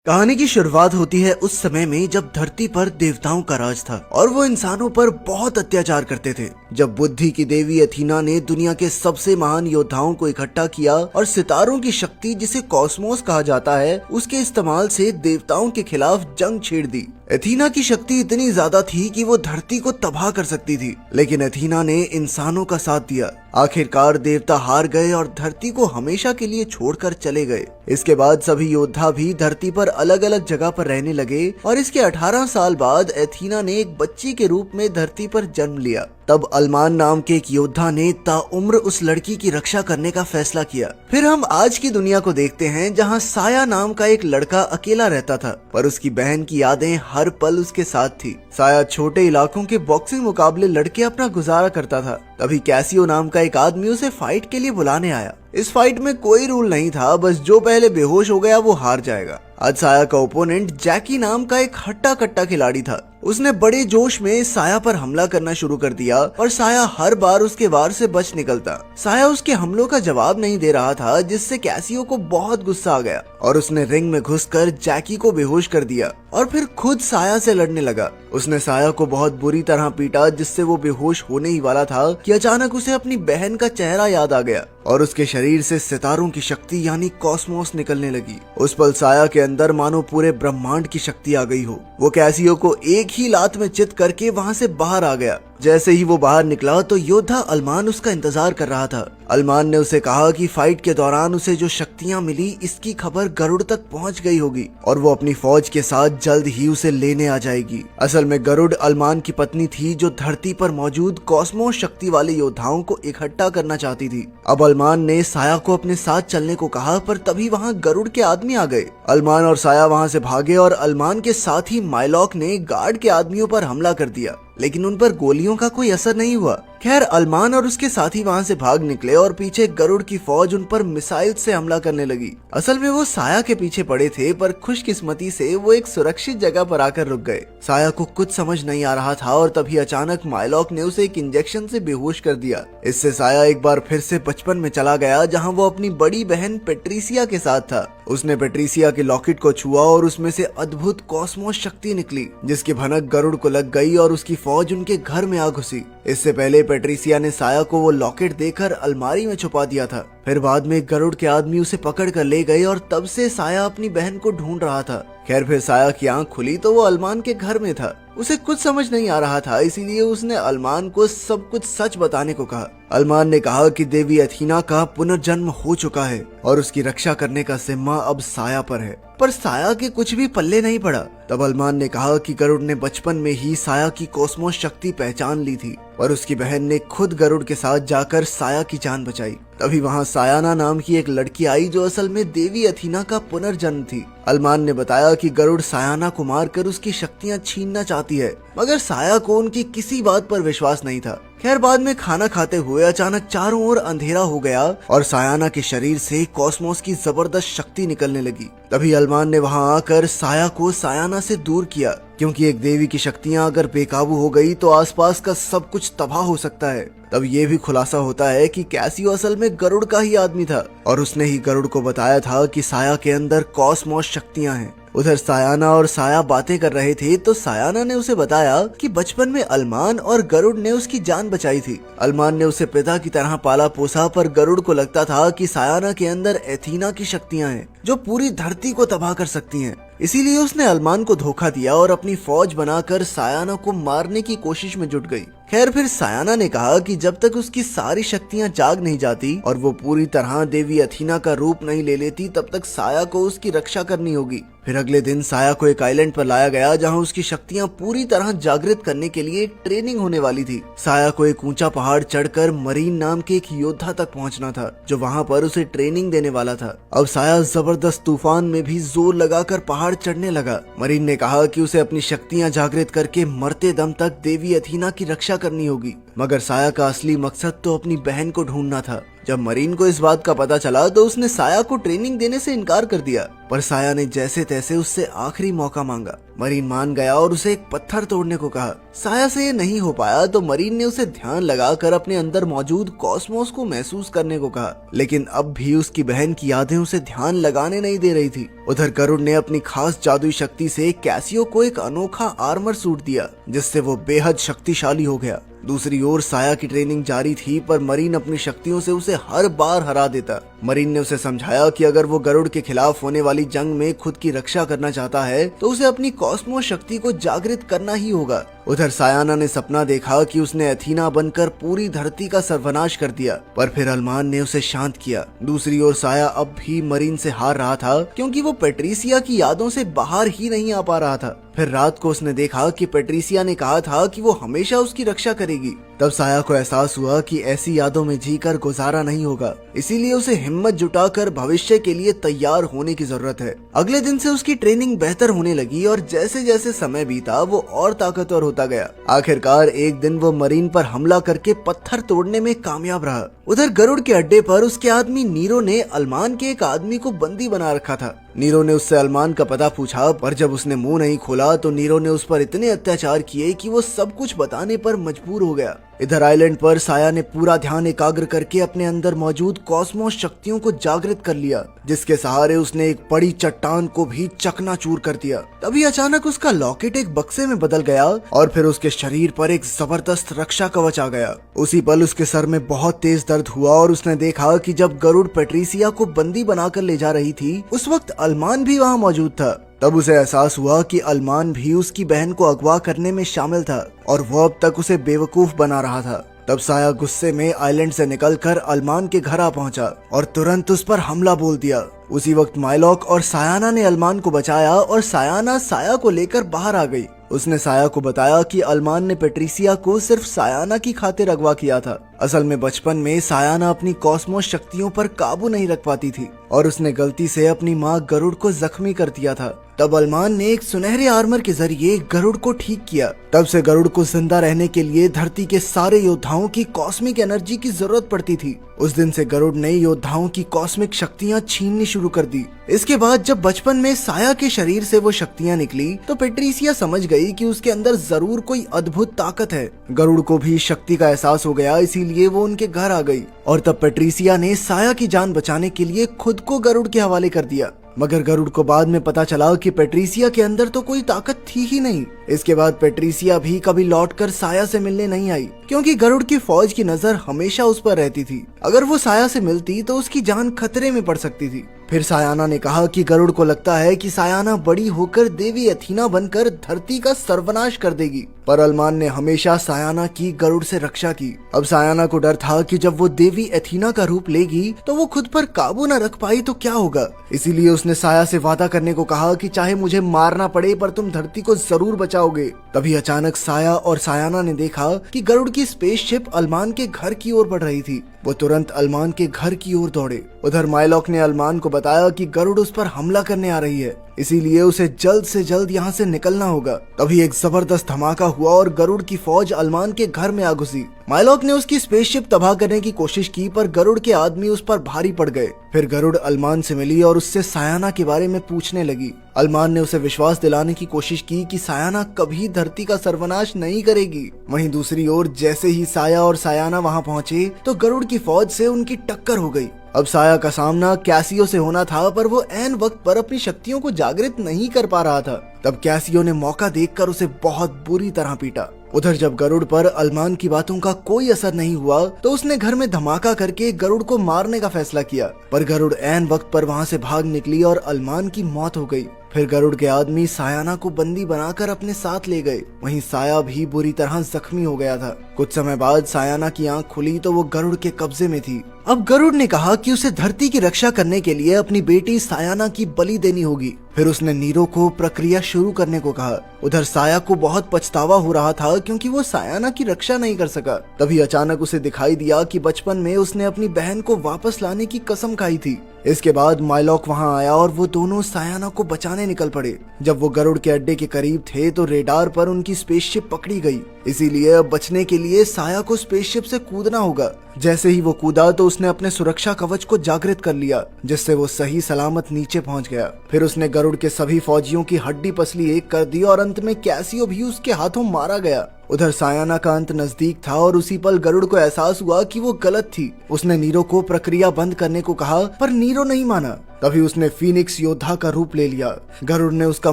कहानी की शुरुआत होती है उस समय में जब धरती पर देवताओं का राज था और वो इंसानों पर बहुत अत्याचार करते थे। जब बुद्धि की देवी अथीना ने दुनिया के सबसे महान योद्धाओं को इकट्ठा किया और सितारों की शक्ति जिसे कॉस्मोस कहा जाता है उसके इस्तेमाल से देवताओं के खिलाफ जंग छेड़ दी। अथीना की शक्ति इतनी ज्यादा थी कि वो धरती को तबाह कर सकती थी, लेकिन अथीना ने इंसानों का साथ दिया। आखिरकार देवता हार गए और धरती को हमेशा के लिए छोड़कर चले गए। इसके बाद सभी योद्धा भी धरती पर अलग अलग जगह पर रहने लगे और इसके 18 साल बाद अथीना ने एक बच्ची के रूप में धरती पर जन्म लिया। तब अलमान नाम के एक योद्धा ने ताउम्र उस लड़की की रक्षा करने का फैसला किया। फिर हम आज की दुनिया को देखते हैं जहां साया नाम का एक लड़का अकेला रहता था, पर उसकी बहन की यादें हर पल उसके साथ थी। साया छोटे इलाकों के बॉक्सिंग मुकाबले लड़के अपना गुजारा करता था। तभी कैसियो नाम का एक आदमी उसे फाइट के लिए बुलाने आया। इस फाइट में कोई रूल नहीं था, बस जो पहले बेहोश हो गया वो हार जाएगा। आज साया का ओपोनेंट जैकी नाम का एक हट्टा कट्टा खिलाड़ी था। उसने बड़े जोश में साया पर हमला करना शुरू कर दिया और साया हर बार उसके वार से बच निकलता। साया उसके हमलों का जवाब नहीं दे रहा था, जिससे कैसियो को बहुत गुस्सा आ गया और उसने रिंग में घुसकर जैकी को बेहोश कर दिया और फिर खुद साया से लड़ने लगा। उसने साया को बहुत बुरी तरह पीटा, जिससे वो बेहोश होने ही वाला था कि अचानक उसे अपनी बहन का चेहरा याद आ गया और उसके शरीर से सितारों की शक्ति यानी कॉस्मोस निकलने लगी। उस पल साया के अंदर मानो पूरे ब्रह्मांड की शक्ति आ गई हो। वो कैसियो को एक ही लात में चित करके वहां से बाहर आ गया। जैसे ही वो बाहर निकला तो योद्धा अलमान उसका इंतजार कर रहा था। अलमान ने उसे कहा कि फाइट के दौरान उसे जो शक्तियां मिली इसकी खबर गरुड़ तक पहुंच गई होगी और वो अपनी फौज के साथ जल्द ही उसे लेने आ जाएगी। असल में गरुड़ अलमान की पत्नी थी, जो धरती पर मौजूद कॉस्मोस शक्ति वाले योद्धाओं को इकट्ठा करना चाहती थी। अब अलमान ने साया को अपने साथ चलने को कहा, पर तभी वहाँ गरुड़ के आदमी आ गए। अलमान और साया वहाँ से भागे और अलमान के साथ ही माइलॉक ने गार्ड के आदमियों पर हमला कर दिया, लेकिन उन पर गोलियों का कोई असर नहीं हुआ। खैर, अलमान और उसके साथी वहां से भाग निकले और पीछे गरुड़ की फौज उन पर मिसाइल से हमला करने लगी। असल में वो साया के पीछे पड़े थे, पर खुशकिस्मती से वो एक सुरक्षित जगह पर आकर रुक गए। साया को कुछ समझ नहीं आ रहा था और तभी अचानक माइलॉक ने उसे एक इंजेक्शन से बेहोश कर दिया। इससे साया एक बार फिर से बचपन में चला गया, जहाँ वो अपनी बड़ी बहन पेट्रिसिया के साथ था। उसने पेट्रिसिया के लॉकेट को छुआ और उसमें से अद्भुत कॉस्मोस शक्ति निकली, जिसकी भनक गरुड़ को लग गई और उसकी फौज उनके घर में आ घुसी। इससे पहले पेट्रिसिया ने साया को वो लॉकेट देकर अलमारी में छुपा दिया था। फिर बाद में गरुड़ के आदमी उसे पकड़ कर ले गए और तब से साया अपनी बहन को ढूंढ रहा था। खैर, फिर साया की आंख खुली तो वो अलमान के घर में था। उसे कुछ समझ नहीं आ रहा था, इसीलिए उसने अलमान को सब कुछ सच बताने को कहा। अलमान ने कहा कि देवी अथीना का पुनर्जन्म हो चुका है और उसकी रक्षा करने का जिम्मा अब साया पर है। पर साया के कुछ भी पल्ले नहीं पड़ा। तब अलमान ने कहा कि गरुड़ ने बचपन में ही साया की कॉस्मोस शक्ति पहचान ली थी और उसकी बहन ने खुद गरुड़ के साथ जाकर साया की जान बचाई। तभी वहाँ सायाना नाम की एक लड़की आई, जो असल में देवी अथीना का पुनर्जन्म थी। अलमान ने बताया कि गरुड़ सायाना को मारकर उसकी शक्तियाँ छीनना चाहती है, मगर साया को उनकी किसी बात पर विश्वास नहीं था। खैर, बाद में खाना खाते हुए अचानक चारों ओर अंधेरा हो गया और सायाना के शरीर से कॉस्मोस की जबरदस्त शक्ति निकलने लगी। तभी अलमान ने वहां आकर साया को सायाना से दूर किया, क्योंकि एक देवी की शक्तियां अगर बेकाबू हो गई तो आसपास का सब कुछ तबाह हो सकता है। तब ये भी खुलासा होता है कि कैसियो असल में गरुड़ का ही आदमी था और उसने ही गरुड़ को बताया था कि साया के अंदर कॉस्मोस शक्तियां हैं। उधर सायाना और साया बातें कर रहे थे तो सायाना ने उसे बताया कि बचपन में अलमान और गरुड़ ने उसकी जान बचाई थी। अलमान ने उसे पिता की तरह पाला पोसा, पर गरुड़ को लगता था कि सायाना के अंदर एथीना की शक्तियां हैं जो पूरी धरती को तबाह कर सकती हैं। इसीलिए उसने अलमान को धोखा दिया और अपनी फौज बनाकर सायाना को मारने की कोशिश में जुट गई। खैर, फिर सायाना ने कहा कि जब तक उसकी सारी शक्तियां जाग नहीं जाती और वो पूरी तरह देवी अथीना का रूप नहीं ले लेती, तब तक साया को उसकी रक्षा करनी होगी। फिर अगले दिन साया को एक आइलैंड पर लाया गया, जहां उसकी शक्तियां पूरी तरह जागृत करने के लिए ट्रेनिंग होने वाली थी। साया को एक ऊंचा पहाड़ चढ़कर मरीन नाम के एक योद्धा तक पहुंचना था, जो वहां पर उसे ट्रेनिंग देने वाला था। अब साया जबरदस्त तूफान में भी जोर लगाकर पहाड़ चढ़ने लगा। मरीन ने कहा कि उसे अपनी शक्तियां जागृत करके मरते दम तक देवी अथीना की रक्षा करनी होगी, मगर साया का असली मकसद तो अपनी बहन को ढूंढना था। जब मरीन को इस बात का पता चला तो उसने साया को ट्रेनिंग देने से इनकार कर दिया, पर साया ने जैसे तैसे उससे आखिरी मौका मांगा। मरीन मान गया और उसे एक पत्थर तोड़ने को कहा। साया से ये नहीं हो पाया तो मरीन ने उसे ध्यान लगाकर अपने अंदर मौजूद कॉस्मोस को महसूस करने को कहा, लेकिन अब भी उसकी बहन की यादें उसे ध्यान लगाने नहीं दे रही थी। उधर गरुड़ ने अपनी खास जादुई शक्ति से कैसियो को एक अनोखा आर्मर सूट दिया, जिससे वो बेहद शक्तिशाली हो गया। दूसरी ओर साया की ट्रेनिंग जारी थी, पर मरीन अपनी शक्तियों से उसे हर बार हरा देता। मरीन ने उसे समझाया कि अगर वो गरुड़ के खिलाफ होने वाली जंग में खुद की रक्षा करना चाहता है तो उसे अपनी कॉस्मोस शक्ति को जागृत करना ही होगा। उधर सायाना ने सपना देखा कि उसने एथीना बनकर पूरी धरती का सर्वनाश कर दिया, पर फिर अरमान ने उसे शांत किया। दूसरी ओर साया अब भी मरीन से हार रहा था, क्योंकि वो पेट्रिसिया की यादों से बाहर ही नहीं आ पा रहा था। फिर रात को उसने देखा कि पेट्रिसिया ने कहा था कि वो हमेशा उसकी रक्षा करेगी। तब साया को एहसास हुआ कि ऐसी यादों में जीकर गुजारा नहीं होगा, इसीलिए उसे हिम्मत जुटाकर भविष्य के लिए तैयार होने की जरूरत है। अगले दिन से उसकी ट्रेनिंग बेहतर होने लगी और जैसे जैसे समय बीता वो और ताकतवर होता गया। आखिरकार एक दिन वो मरीन पर हमला करके पत्थर तोड़ने में कामयाब रहा। उधर गरुड़ के अड्डे पर उसके आदमी नीरो ने अल्मान के एक आदमी को बंदी बना रखा था। नीरो ने उससे अल्मान का पता पूछा, पर जब उसने मुंह नहीं खोला तो नीरो ने उस पर इतने अत्याचार किए कि वो सब कुछ बताने पर मजबूर हो गया। इधर आइलैंड पर साया ने पूरा ध्यान एकाग्र करके अपने अंदर मौजूद कॉस्मोस शक्तियों को जागृत कर लिया, जिसके सहारे उसने एक बड़ी चट्टान को भी चकनाचूर कर दिया। तभी अचानक उसका लॉकेट एक बक्से में बदल गया और फिर उसके शरीर पर एक जबरदस्त रक्षा कवच आ गया। उसी पल उसके सर में बहुत तेज दर्द हुआ और उसने देखा कि जब गरुड़ पेट्रिसिया को बंदी बनाकर ले जा रही थी उस वक्त अल्मान भी वहाँ मौजूद था। तब उसे एहसास हुआ कि अल्मान भी उसकी बहन को अगवा करने में शामिल था और वो अब तक उसे बेवकूफ बना रहा था। तब साया गुस्से में आइलैंड से निकलकर अल्मान के घर आ पहुंचा और तुरंत उस पर हमला बोल दिया। उसी वक्त माइलॉक और सायाना ने अल्मान को बचाया और सायाना साया को लेकर बाहर आ गई। उसने साया को बताया कि अल्मान ने पेट्रिसिया को सिर्फ सायाना की खातिर अगवा किया था। असल में बचपन में सायाना अपनी कॉस्मोस शक्तियों पर काबू नहीं रख पाती थी और उसने गलती से अपनी माँ गरुड़ को जख्मी कर दिया था। तब अल्मान ने एक सुनहरे आर्मर के जरिए गरुड़ को ठीक किया। तब से गरुड़ को जिंदा रहने के लिए धरती के सारे योद्धाओं की कॉस्मिक एनर्जी की जरूरत पड़ती थी। उस दिन से गरुड़ ने योद्धाओं की कॉस्मिक शक्तियाँ छीननी शुरू कर दी। इसके बाद जब बचपन में साया के शरीर से वो शक्तियाँ निकली तो पेट्रिसिया समझ गई कि उसके अंदर जरूर कोई अद्भुत ताकत है। गरुड़ को भी शक्ति का एहसास हो गया, इसीलिए वो उनके घर आ गई और तब पेट्रिसिया ने साया की जान बचाने के लिए खुद को गरुड़ के हवाले कर दिया। मगर गरुड़ को बाद में पता चला कि पेट्रिसिया के अंदर तो कोई ताकत थी ही नहीं। इसके बाद पेट्रिसिया भी कभी लौटकर साया से मिलने नहीं आई, क्योंकि गरुड़ की फौज की नजर हमेशा उस पर रहती थी। अगर वो साया से मिलती तो उसकी जान खतरे में पड़ सकती थी। फिर सायाना ने कहा कि गरुड़ को लगता है कि सायाना बड़ी होकर देवी एथीना बनकर धरती का सर्वनाश कर देगी, पर अल्मान ने हमेशा सायाना की गरुड़ से रक्षा की। अब सायाना को डर था कि जब वो देवी एथीना का रूप लेगी तो वो खुद पर काबू न रख पाई तो क्या होगा। इसीलिए उसने साया से वादा करने को कहा कि चाहे मुझे मारना पड़े पर तुम धरती को जरूर बचाओगे। तभी अचानक साया और सायाना ने देखा कि गरुड़ की स्पेसशिप अल्मान के घर की ओर बढ़ रही थी। वो तुरंत अल्मान के घर की ओर दौड़े। उधर माइलॉक ने अल्मान को बताया कि गरुड़ उस पर हमला करने आ रही है, इसीलिए उसे जल्द से जल्द यहाँ से निकलना होगा। तभी एक जबरदस्त धमाका हुआ और गरुड़ की फौज अल्मान के घर में आ घुसी। माइलॉक ने उसकी स्पेसशिप तबाह करने की कोशिश की, पर गरुड़ के आदमी उस पर भारी पड़ गए। फिर गरुड़ अल्मान से मिली और उससे सायाना के बारे में पूछने लगी। अल्मान ने उसे विश्वास दिलाने की कोशिश की कि सायाना कभी धरती का सर्वनाश नहीं करेगी। वहीं दूसरी ओर जैसे ही साया और सायाना वहां पहुंचे तो गरुड़ की फौज से उनकी टक्कर हो गई। अब साया का सामना कैसियो से होना था, पर वो ऐन वक्त पर अपनी शक्तियों को जागृत नहीं कर पा रहा था। तब कैसियो ने मौका देखकर उसे बहुत बुरी तरह पीटा। उधर जब गरुड़ पर अल्मान की बातों का कोई असर नहीं हुआ तो उसने घर में धमाका करके गरुड़ को मारने का फैसला किया, पर गरुड़ ऐन वक्त पर वहां से भाग निकली और अल्मान की मौत हो गई। फिर गरुड़ के आदमी सायाना को बंदी बनाकर अपने साथ ले गए। वहीं साया भी बुरी तरह जख्मी हो गया था। कुछ समय बाद सायाना की आंख खुली तो वो गरुड़ के कब्जे में थी। अब गरुड़ ने कहा कि उसे धरती की रक्षा करने के लिए अपनी बेटी सायाना की बलि देनी होगी। फिर उसने नीरो को प्रक्रिया शुरू करने को कहा। उधर साया को बहुत पछतावा हो रहा था, क्योंकि वो सायाना की रक्षा नहीं कर सका। तभी अचानक उसे दिखाई दिया कि बचपन में उसने अपनी बहन को वापस लाने की कसम खाई थी। इसके बाद माइलॉक वहां आया और वो दोनों सायाना को बचाने निकल पड़े। जब वो गरुड़ के अड्डे के करीब थे तो रेडार पर उनकी स्पेसशिप पकड़ी गई, इसीलिए अब बचने के लिए साया को स्पेसशिप से कूदना होगा। जैसे ही वो कूदा तो उसने अपने सुरक्षा कवच को जागृत कर लिया, जिससे वो सही सलामत नीचे पहुंच गया। फिर उसने गरुड़ के सभी फौजियों की हड्डी पसली एक कर दी और अंत में कैसियो भी उसके हाथों मारा गया। उधर सायाना का अंत नजदीक था और उसी पल गरुड़ को एहसास हुआ कि वो गलत थी। उसने नीरो को प्रक्रिया बंद करने को कहा, पर नीरो नहीं माना। तभी उसने फीनिक्स योद्धा का रूप ले लिया। गरुड़ ने उसका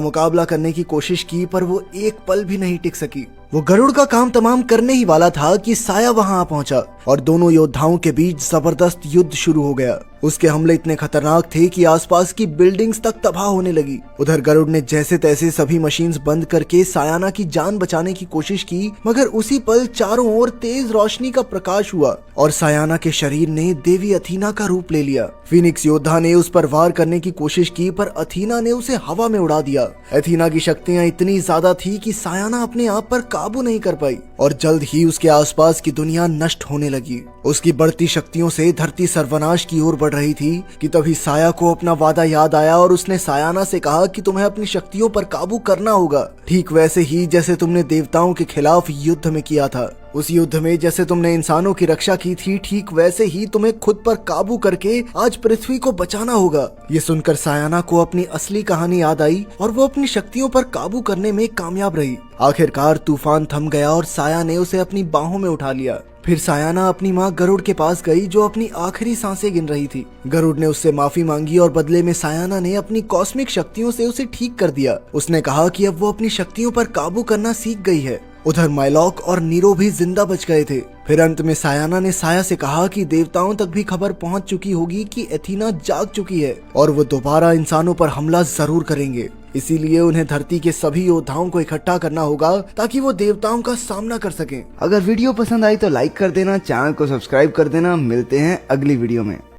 मुकाबला करने की कोशिश की, पर वो एक पल भी नहीं टिक सकी। वो गरुड़ का काम तमाम करने ही वाला था कि साया वहां आ पहुंचा और दोनों योद्धाओं के बीच जबरदस्त युद्ध शुरू हो गया। उसके हमले इतने खतरनाक थे कि आसपास की बिल्डिंग्स तक तबाह होने लगी। उधर गरुड़ ने जैसे तैसे सभी मशीन्स बंद करके सायाना की जान बचाने की कोशिश की, मगर उसी पल चारों ओर तेज रोशनी का प्रकाश हुआ और सायाना के शरीर ने देवी अथीना का रूप ले लिया। फीनिक्स योद्धा ने उस पर वार करने की कोशिश की, पर अथीना ने उसे हवा में उड़ा दिया। अथीना की शक्तियां इतनी ज्यादा थी कि सायाना अपने आप पर काबू नहीं कर पाई और जल्द ही उसके आसपास की दुनिया नष्ट होने लगी। उसकी बढ़ती शक्तियों से धरती सर्वनाश की ओर बढ़ रही थी कि तभी साया को अपना वादा याद आया और उसने सायाना से कहा कि तुम्हें अपनी शक्तियों पर काबू करना होगा, ठीक वैसे ही जैसे तुमने देवताओं के खिलाफ युद्ध में किया था। उस युद्ध में जैसे तुमने इंसानों की रक्षा की थी, ठीक वैसे ही तुम्हें खुद पर काबू करके आज पृथ्वी को बचाना होगा। ये सुनकर सायाना को अपनी असली कहानी याद आई और वो अपनी शक्तियों पर काबू करने में कामयाब रही। आखिरकार तूफान थम गया और साया ने उसे अपनी बाहों में उठा लिया। फिर सायाना अपनी माँ गरुड़ के पास गई, जो अपनी आखिरी सांसें गिन रही थी। गरुड़ ने उससे माफी मांगी और बदले में सायाना ने अपनी कॉस्मिक शक्तियों से उसे ठीक कर दिया। उसने कहा कि अब वो अपनी शक्तियों पर काबू करना सीख गई है। उधर माइलॉक और नीरो भी जिंदा बच गए थे। फिर अंत में सायाना ने साया से कहा कि देवताओं तक भी खबर पहुंच चुकी होगी कि एथीना जाग चुकी है और वो दोबारा इंसानों पर हमला जरूर करेंगे। इसीलिए उन्हें धरती के सभी योद्धाओं को इकट्ठा करना होगा ताकि वो देवताओं का सामना कर सकें। अगर वीडियो पसंद आई तो लाइक कर देना, चैनल को सब्सक्राइब कर देना। मिलते हैं अगली वीडियो में।